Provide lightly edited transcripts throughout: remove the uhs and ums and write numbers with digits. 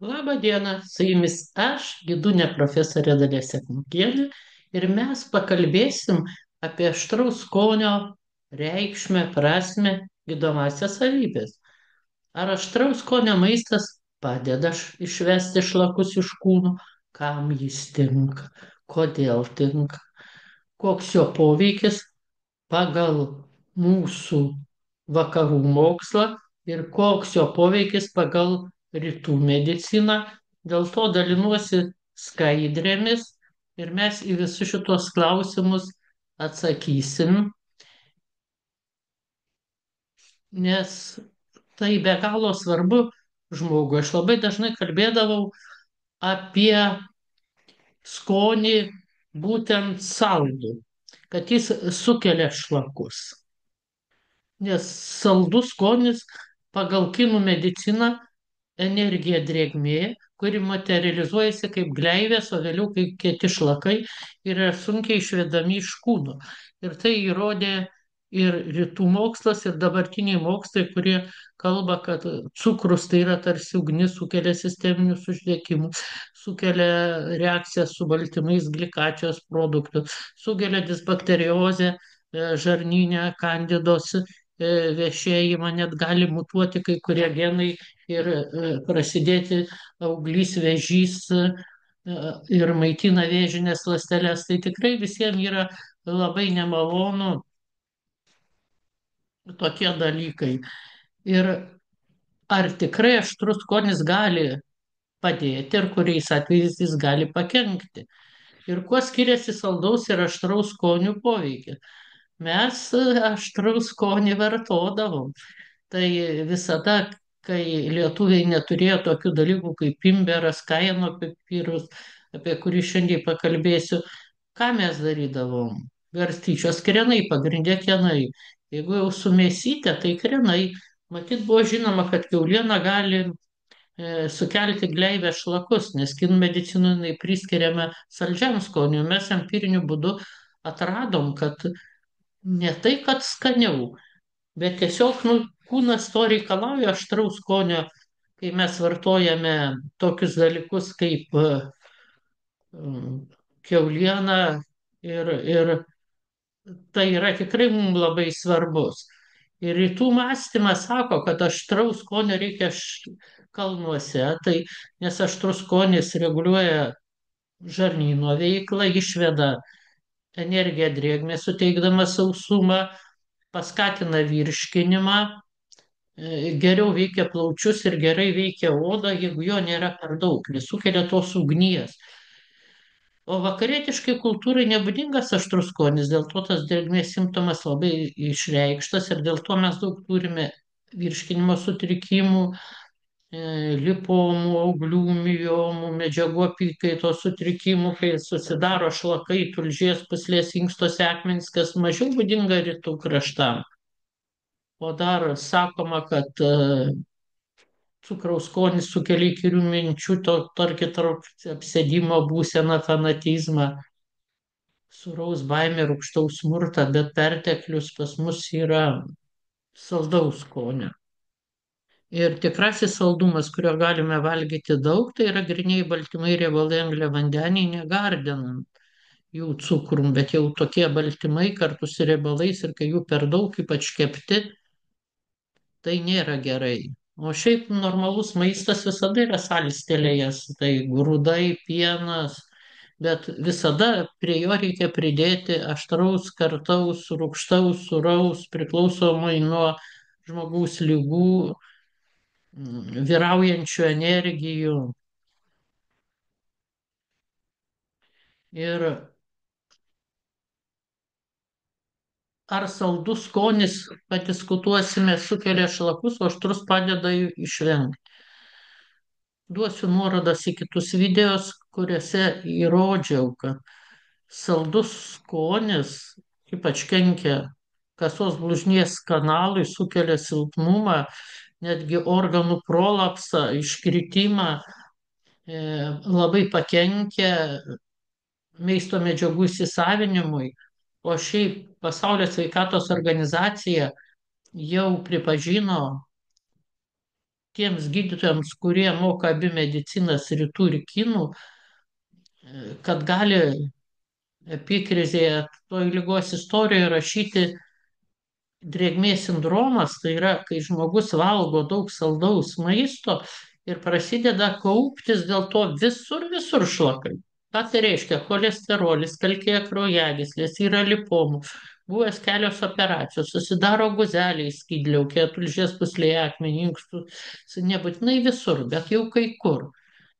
Labą dieną, su jumis aš, gidūnė profesorė Dalia Sekmkienė, ir mes pakalbėsim apie aštraus skonio reikšmę, prasme, gydomąsias savybės. Ar aštraus skonio maistas padeda išvesti šlakus iš kūno, kam jis tinka, kodėl tinka, koks jo poveikis pagal mūsų vakarų mokslą ir koks jo poveikis pagal rytų mediciną. Dėl to dalinuosi skaidrėmis ir mes į visus šitos klausimus atsakysim, nes tai be galo svarbu žmogui. Aš labai dažnai kalbėdavau apie skonį būtent saldų, kad jis sukelia šlakus. Nes saldus skonis pagal kinų mediciną energija drėgmė, kuri materializuojasi kaip gleivės, o vėliau kaip kieti šlakai ir yra sunkiai išvedami iš kūno. Ir tai įrodė ir rytų mokslas, ir dabartiniai mokslai, kurie kalba, kad cukrus tai yra tarsi ugnis, sukelia sisteminius uždegimus, sukelia reakciją su baltymais, glikacijos produktų, sukelia disbakteriozę žarnyne, kandidos vešėjimą, net gali mutuoti kai kurie genai ir prasidėti auglys, vėžys ir maitina vėžinės ląsteles. Tai tikrai visiems yra labai nemalonu tokie dalykai. Ir ar tikrai aštrus skonis gali padėti ir kuriais atvejais jis gali pakenkti. Ir kuo skiriasi saldaus ir aštraus skonių poveikis. Mes aštraus skonį vartodavom. Tai visada, kai lietuviai neturėjo tokių dalykų kaip imberas, kaino pipirus, apie kurį šiandien pakalbėsiu, ką mes darydavom? Garstyčios krenai, pagrindė kenai. Jeigu jau su mėsytė, tai krenai. Matyt, buvo žinoma, kad kiauliena gali sukelti gleivę šlakus, nes kinų medicinoje jinai priskiriama saldžiam skoniui. Mes empiriniu būdu atradom, kad ne tai, kad skaniau, bet tiesiog kūnas to reikalauja aštraus skonio, kai mes vartojame tokius dalykus kaip kiauliena ir tai yra tikrai mums labai svarbus. Ir rytų mąstymas sako, kad aštraus skonio reikia kalnuose, tai nes aštrus skonis reguliuoja žarnyno veiklą, išveda energiją drėgmę, suteikdama sausumą, paskatina virškinimą, geriau veikia plaučius ir gerai veikia odą, jeigu jo nėra per daug, nesukelia tos ugnies. O vakarietiškai kultūrai nebūdingas aštrus skonis, dėl to tas drėgmės simptomas labai išreikštas ir dėl to mes daug turime virškinimo sutrikimų, lipomų, auglių, miomų, medžiagų apykaitos sutrikimų, kai susidaro šlakai, tulžies, pūslės, inkstuose akmenys, kas mažiau būdinga rytų kraštam. O dar sakoma, kad cukraus skonis sukelia įkyrių minčių, tokį tarp apsėdimo būseną, fanatizmą, sūraus baimę, rūgštaus smurtą, bet perteklius pas mus yra saldaus skonio. Ir tikrasis saldumas, kurio galime valgyti daug, tai yra grynieji baltymai, riebalai, angliavandeniai, negardinant jų cukrum, bet jau tokie baltymai kartu su riebalais ir kai jų per daug, ypač kepti, tai nėra gerai. O šiaip normalus maistas visada yra salstelėjęs, tai grūdai, pienas, bet visada prie jo reikia pridėti aštraus, kartaus, rūgštaus, sūraus, priklausomai nuo žmogaus lygų, vyraujančių energijų. Ir ar saldus skonis, padiskutuosime, sukelia šlakus, o aštrus padeda jų išvengti. Duosiu nuorodas į kitus videos, kuriuose įrodžiau, kad saldus skonis ypač kenkia kasos blužnies kanalui, sukelia silpnumą, netgi organų prolapsą, iškritimą, labai pakenkia maisto medžiagų įsisavinimui. O šiaip Pasaulio sveikatos organizacija jau pripažino tiems gydytojams, kurie moka abi medicinas rytų ir kinų, kad gali epikrizėje toj lygos istorijoje rašyti drėgmės sindromas, tai yra, kai žmogus valgo daug saldaus maisto ir prasideda kauptis dėl to visur šlakai. Ką tai reiškia? Cholesterolis, kalkėja kraujagyslės, yra lipomų, buvęs kelios operacijos, susidaro guzeliai skydliaukė, tulžies puslėje akmenį, inkstų, nebūtinai visur, bet jau kai kur.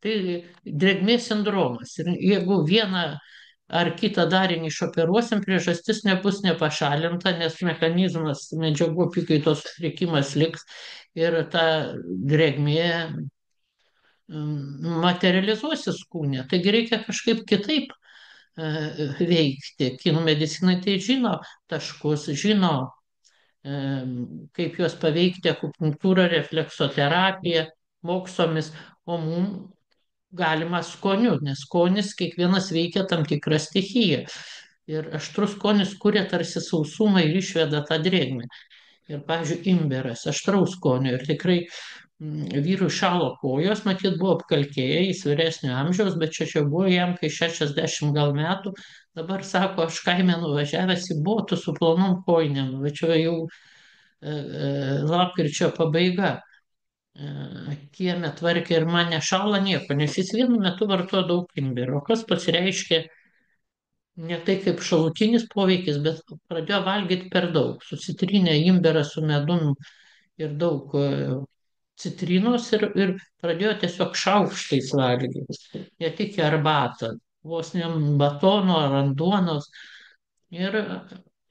Tai drėgmės sindromas. Ir jeigu vieną ar kitą darinį išoperuosim, priežastis nebus nepašalinta, nes mechanizmas medžiagų apykaitos sutrikimas liks ir ta drėgmė materializuosis kūne. Taigi reikia kažkaip kitaip veikti. Kinų medicinai tai žino taškus, žino, kaip juos paveikti akupunktūra, refleksoterapija, moksomis, o mums galima skoniu, nes skonis kiekvienas veikia tam tikrą stichiją. Ir aštrus skonis kuria tarsi sausumą ir išveda tą drėgmę. Ir, pavyzdžiui, imberas, aštraus skonio. Ir tikrai vyrui šalo kojos, matyt, buvo apkalkėję, jis vyresnio amžiaus, bet čia buvo jam, kai 60 gal metų. Dabar sako, aš kaime nuvažiavęs į botų su plonom kojinėm. Va čia jau lapkričio pabaiga. Kieme tvarkė ir man nešala nieko, nes jis vienu metu vartojo daug imbiero, kas pasireiškė ne tai kaip šalutinis poveikis, bet pradėjo valgyti per daug. Susitrynė imbierą su medum ir daug citrinos ir pradėjo tiesiog šaukštais valgyti, ne tik į arbatą, vos ne batono ar ant duonos. Ir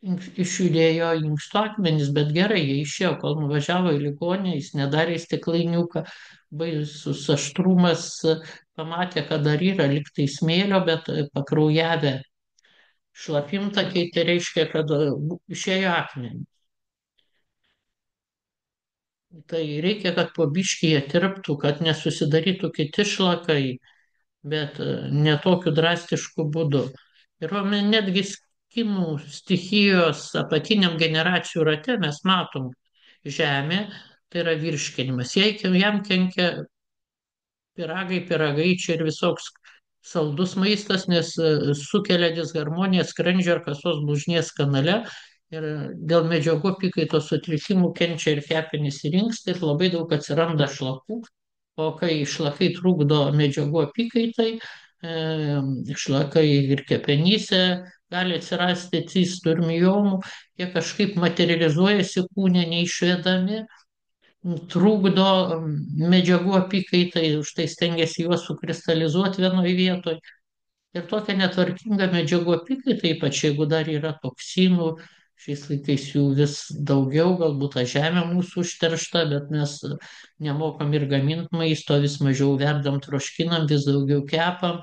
išjudėjo inkstų akmenys, bet gerai, jie išėjo, kol nuvažiavo į ligonę, jis nedarė į stiklainiuką, baisus aštrumas, pamatė, kad dar yra liktai smėlio, bet pakraujavę šlapimtakiai, tai reiškia, kad išėjo akmenys. Tai reikia, kad po biškį jie tirptų, kad nesusidarytų kiti šlakai, bet ne tokiu drastišku būdu. Ir netgi kinų stichijos apatiniam generacijų rate mes matom žemė, tai yra virškinimas. Jam kenkia pyragaičiai ir visoks saldus maistas, nes sukelia disharmoniją skrandžio ir kasos blužnies kanale. Ir dėl medžiagų apykaitos sutrikimų kenčia ir kepenys ir inkstai ir labai daug atsiranda šlakų. O kai šlakai trukdo medžiagų apykaitai, šlakai ir kepenyse gali atsirasti cistų ir miomų, jie kažkaip materializuojasi kūne neišvedami, trukdo medžiagų apykaitai, už tai stengiasi juos sukristalizuoti vienoje vietoje. Ir tokia netvarkinga medžiagų apykaita, ypač jeigu dar yra toksinų, šiais laikais jų vis daugiau, galbūt ta žemė mūsų užteršta, bet mes nemokam ir gaminti maisto, vis mažiau verdam, troškinam, vis daugiau kepam.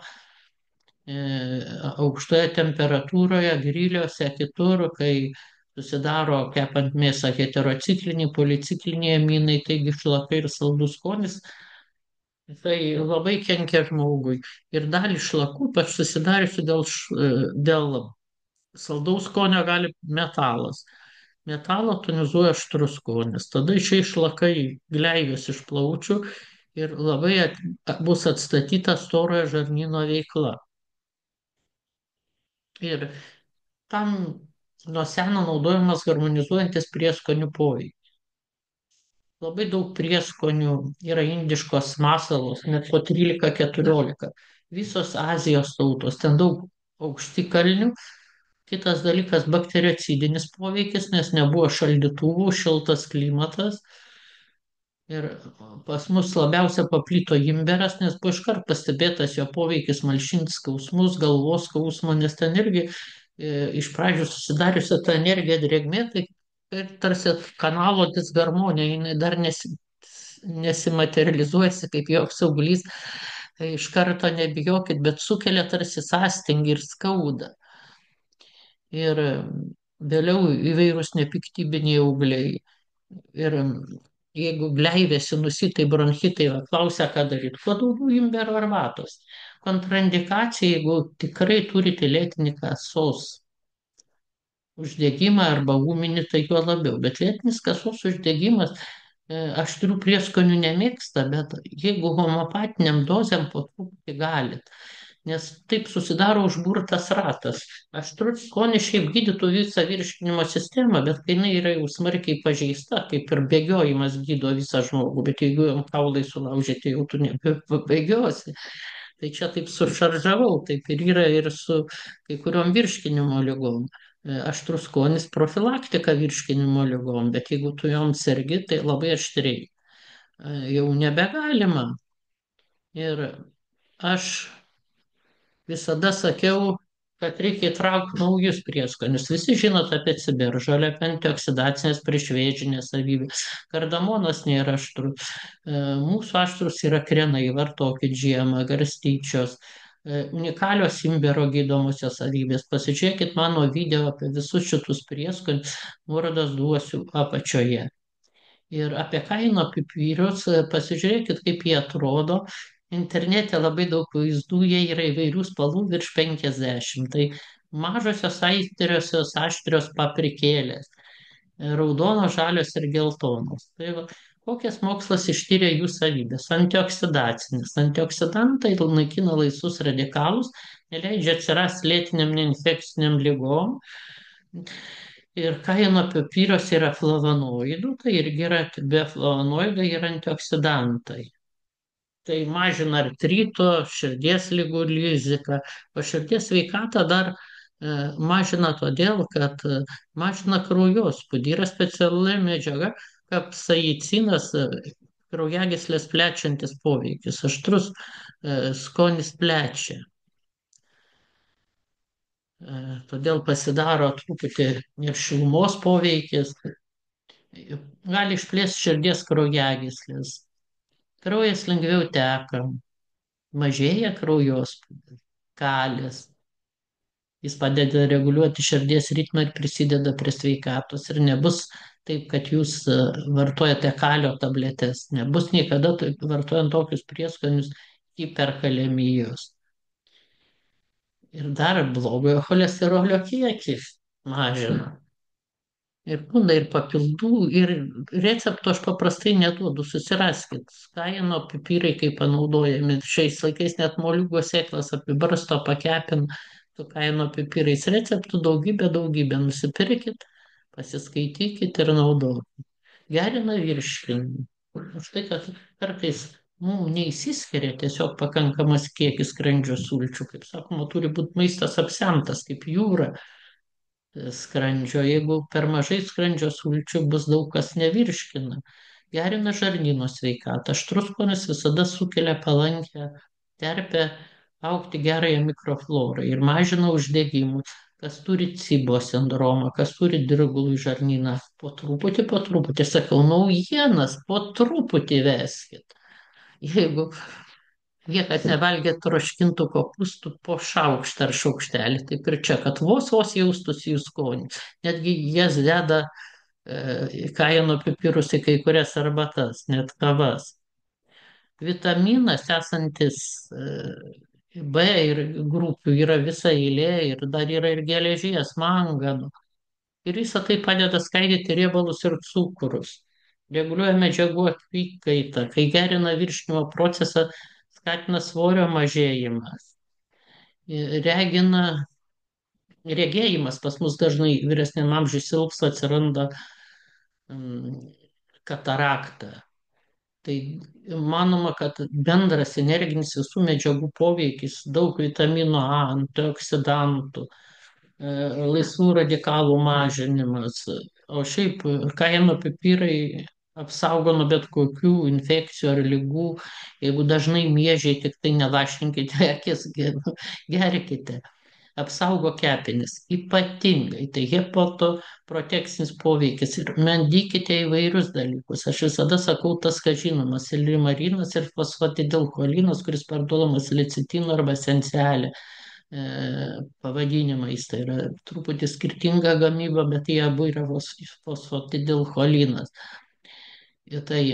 Aukštoje temperatūroje, griliuose, kitur, kai susidaro kepant mėsą heterocikliniai, policikliniai aminai, taigi šlakai ir saldus skonis, tai labai kenkia žmogui. Ir dalį šlakų, ypač susidariusių dėl saldaus skonio, gali metalas. Metalą tonizuoja aštrus skonis. Tada išeis šlakai gleivės iš plaučių ir labai bus atstatyta storojo žarnyno veikla. Ir tam nuo seno naudojamas harmonizuojantis prieskonių poveikis. Labai daug prieskonių yra indiškos masalos, net po 13-14. Visos Azijos tautos, ten daug aukštikalnių. Kitas dalykas - bakteriocidinis poveikis, nes nebuvo šaldytuvų, šiltas klimatas. Ir pas mus labiausia paplito imberas, nes buvo iškart pastebėtas jo poveikis malšinti skausmus, galvos skausmą, nes ten irgi iš pradžių susidariusi ta energija drėgmė, tai tarsi kanalo disharmonija, jinai dar nesimaterializuojasi kaip joks auglys, tai iš karto nebijokit, bet sukelia tarsi sąstingį ir skauda. Ir vėliau įvairūs nepiktybiniai augliai. Ir jeigu gleivės, sinusitai, bronchitai, klausia, ką daryti, kuo daugiau imbero arbatos. Kontraindikacija, jeigu tikrai turite lėtinį kasos uždegimą arba ūminį, tai juo labiau. Bet lėtinis kasos uždegimas aštrių prieskonių nemėgsta, bet jeigu homopatiniam dozėm po truputį galit, nes taip susidaro užburtas ratas. Aštrus skonis šiaip gydytų visą virškinimo sistemą, bet kai jinai yra jau smarkiai pažeista, kaip ir bėgiojimas gydo visą žmogų, bet jeigu jam kaulai sulaužyti, jau tu nebebėgiosi. Tai čia taip sušaržavau, taip ir yra ir su kai kuriuom virškinimo ligom. Aštrus skonis profilaktika virškinimo ligom, bet jeigu tu jom sergi, tai labai aštriai. Jau nebegalima. Ir aš visada sakiau, kad reikia įtraukti naujus prieskonius. Visi žinot apie ciberžolę, apie antioksidacinės priešvėžinės savybės. Kardamonas nėra aštrus. Mūsų aštrus yra krenai, vartokit žiemą, garstyčios. Unikalios imbero gydomosios savybės. Pasižiūrėkit mano video apie visus šitus prieskonius, nuorodas duosiu apačioje. Ir apie kaino pipirus, pasižiūrėkit, kaip jie atrodo. Internete labai daug vaizdų, jie yra įvairių spalvų virš 50. Tai mažosios aitriosios aštrios paprikėlės, raudonos, žalios ir geltonos. Tai va, kokias mokslas ištyrė jų savybės? Antioksidacinis. Antioksidantai naikina laisvus radikalus, neleidžia atsirasti lėtiniam neinfekciniam lygom. Ir kaino pipyruose yra flavonoidų, tai irgi yra be flavonoidai yra antioksidantai. Tai mažina artrito, širdies ligų riziką, o širdies sveikatą dar mažina todėl, kad mažina kraujospūdį. Yra speciali medžiaga, kapsaicinas, kraujagyslės plečiantis poveikis, aštrus skonis plečia. Todėl pasidaro truputį ir šilumos poveikis, gali išplėsti širdies kraujagyslės. Kraujas lengviau teka, mažėja kraujospūdis, kalis. Jis padeda reguliuoti širdies ritmą ir prisideda prie sveikatos. Ir nebus taip, kad jūs vartojate kalio tabletes. Nebus niekada vartojant tokius prieskonius hiperkalemijos. Ir dar blogojo cholesterolio kiekį mažina. Ir būna ir papildų, ir receptų aš paprastai neduodu, susiraskit. Kaino pipirai, kaip panaudojami šiais laikais, net moliūgo sėklas apibarsto, pakepina su kaino pipirais. Receptų daugybė, nusipirkit, pasiskaitykit ir naudokit. Gerina virškinimą. Už tai, kad kartais mums neįsiskiria tiesiog pakankamas kiekis skrandžio sulčių. Kaip sakoma, turi būti maistas apsemtas, kaip jūra skrandžio. Jeigu per mažai skrandžio sulčių bus daug kas nevirškina. Gerina žarnyno sveikatą. Aštrus skonis visada sukelia palankę terpę augti gerąją mikroflorą ir mažina uždegimus. Kas turi cibo sindromą, kas turi dirglų žarnyną, po truputį, sakau, naujienas, po truputį veskit. Jeigu niekad nevalgėt troškintų kopūstų po šaukštą ar šaukštelį. Taip ir čia, kad vos jaustųsi jų skonis. Netgi jas deda kaino pipirus į kai kurias arbatas, net kavas. Vitaminas esantis B ir grupių yra visa eilė ir dar yra ir geležies, manganų. Ir visą tai padeda skaidyti riebalus ir cukrus. Reguliuoja medžiagų apykaitą, kai gerina virškinimo procesą, skatina svorio mažėjimas, regina regėjimas. Pas mus dažnai vyresniam amžiui silpsta, atsiranda katarakta. Tai manoma, kad bendras energinis visų medžiagų poveikis, daug vitamino A, antioksidantų, laisvų radikalų mažinimas, o šiaip kaino pipirai apsaugo nuo bet kokių infekcijų ar lygų. Jeigu dažnai miežiai, tik tai nelašinkite akis, gerkite. Apsaugo kepenis, ypatingai, tai hepato-protekcinis poveikis ir mendykite įvairius dalykus. Aš visada sakau tas, kas žinomas, lilimarinas ir fosfatidilcholinas, kuris parduodamas lecitino arba esencialė pavadinimais. Tai yra truputį skirtinga gamyba, bet jie abu yra fosfatidilcholinas. Ir tai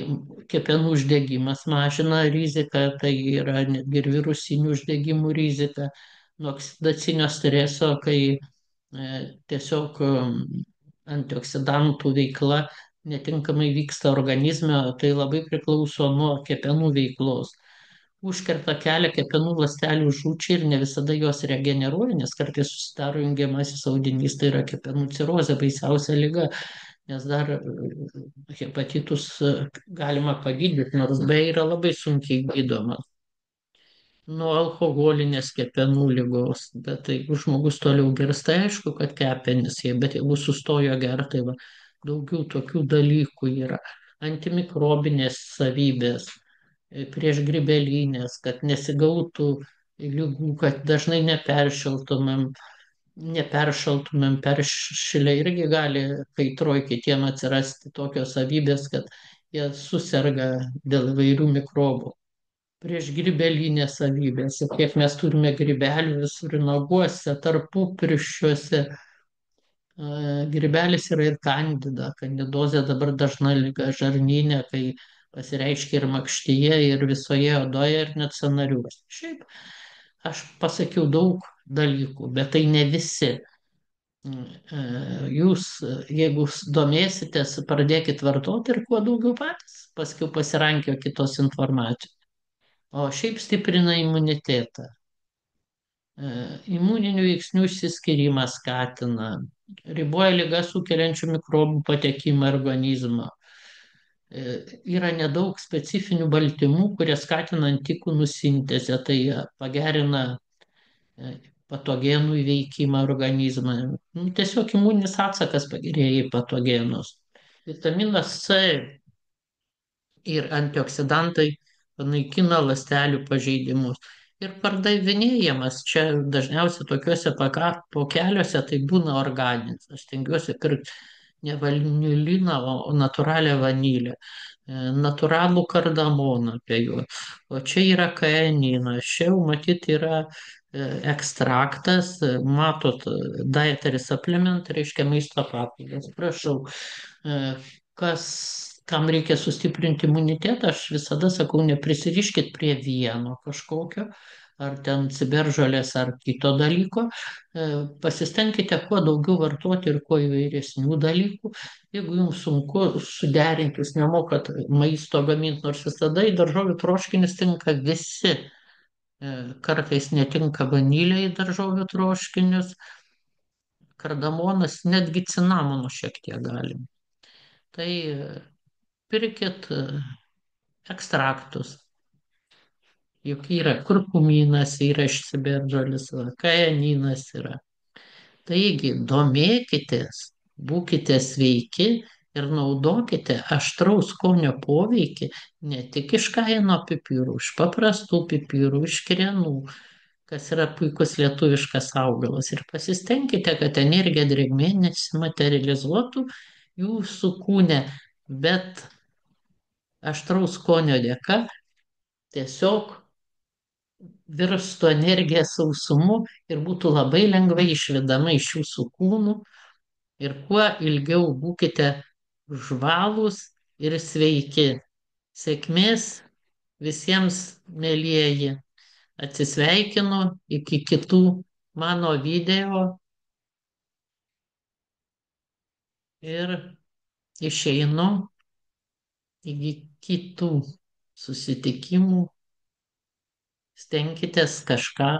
kepenų uždegimas mažina riziką, tai yra netgi ir virusinių uždegimų rizika nuo oksidacinio streso, kai tiesiog antioksidantų veikla netinkamai vyksta organizme, tai labai priklauso nuo kepenų veiklos. Užkerta kelią kepenų ląstelių žūčiai ir ne visada jos regeneruoja, nes kartais susidaro jungiamasis audinys, tai yra kepenų cirozė, baisiausia lyga, nes dar hepatitus galima pagydyti, nors B yra labai sunkiai gydoma nuo alkoholinės kepenų ligos, bet jeigu žmogus toliau gers, tai aišku, kad kepenys jie, bet jeigu sustojo gerti, tai va, daugiau tokių dalykų yra. Antimikrobinės savybės, priešgrybelinės, kad nesigautų lygų, kad dažnai neperšaltumėm, peršilę irgi gali kaitroj kitiem atsirasti tokios savybės, kad jie susirga dėl įvairių mikrobų prieš grybelinės savybės. Ir kiek mes turime grybelių visur naguose, tarpupirščiuose. Grybelis yra ir kandida. Kandidozė dabar dažna lyga žarnyne, kai pasireiškia ir makštyje, ir visoje odoje, ir net sanariuose. Šiaip aš pasakiau daug dalykų, bet tai ne visi. Jūs, jeigu domėsitės, pradėkit vartoti ir kuo daugiau patys, paskui pasirankio kitos informacijos. O šiaip stiprina imunitetą. Imuninių veiksnių išsiskyrimą skatina, riboja ligas sukeliančių mikrobų patekimą į organizmą. Yra nedaug specifinių baltymų, kurie skatina antikūnų sintezę, tai pagerina e, patogenų įveikimą organizmą. Tiesiog imuninis atsakas pagerėja į patogenus. Vitaminas C ir antioksidantai panaikina ląstelių pažeidimus. Ir pardavinėjamas čia dažniausiai tokiuose pokeliuose tai būna organinis. Aš tengiuosi pirkti ne vaniliną, o natūralią vanilę, natūralų kardamoną apie juos. O čia yra kaeninas, čia jau matyt yra ekstraktas, matot, dietary supplement, reiškia maisto papildas. Prašau, kas, kam reikia sustiprinti imunitetą, aš visada sakau, neprisiriškit prie vieno kažkokio, ar ten ciberžolės, ar kito dalyko. Pasistengkite kuo daugiau vartoti ir kuo įvairesnių dalykų. Jeigu jums sunku suderinti, jūs nemokat maisto gaminti, nors visada į daržovių troškinius tinka visi. Kartais netinka vanilė į daržovių troškinius, kardamonas, netgi cinamono šiek tiek galim. Tai pirkit ekstraktus. Juk yra kurkuminas, yra išsiberžolis, kaeninas yra. Taigi, domėkitės, būkite sveiki ir naudokite aštraus skonio poveikį ne tik iš kaino pipirų, iš paprastų pipirų, iš krienų, kas yra puikus lietuviškas augalas. Ir pasistengkite, kad energija drėgmė nesimaterializuotų jūsų kūne, bet aštraus skonio dėka tiesiog virstų energija sausumu ir būtų labai lengvai išvedama iš jūsų kūnų ir kuo ilgiau būkite žvalūs ir sveiki. Sėkmės visiems, mėlyjeji. Atsisveikinu iki kitų mano video ir išeinu iki kitų susitikimų. Stenkitės kažką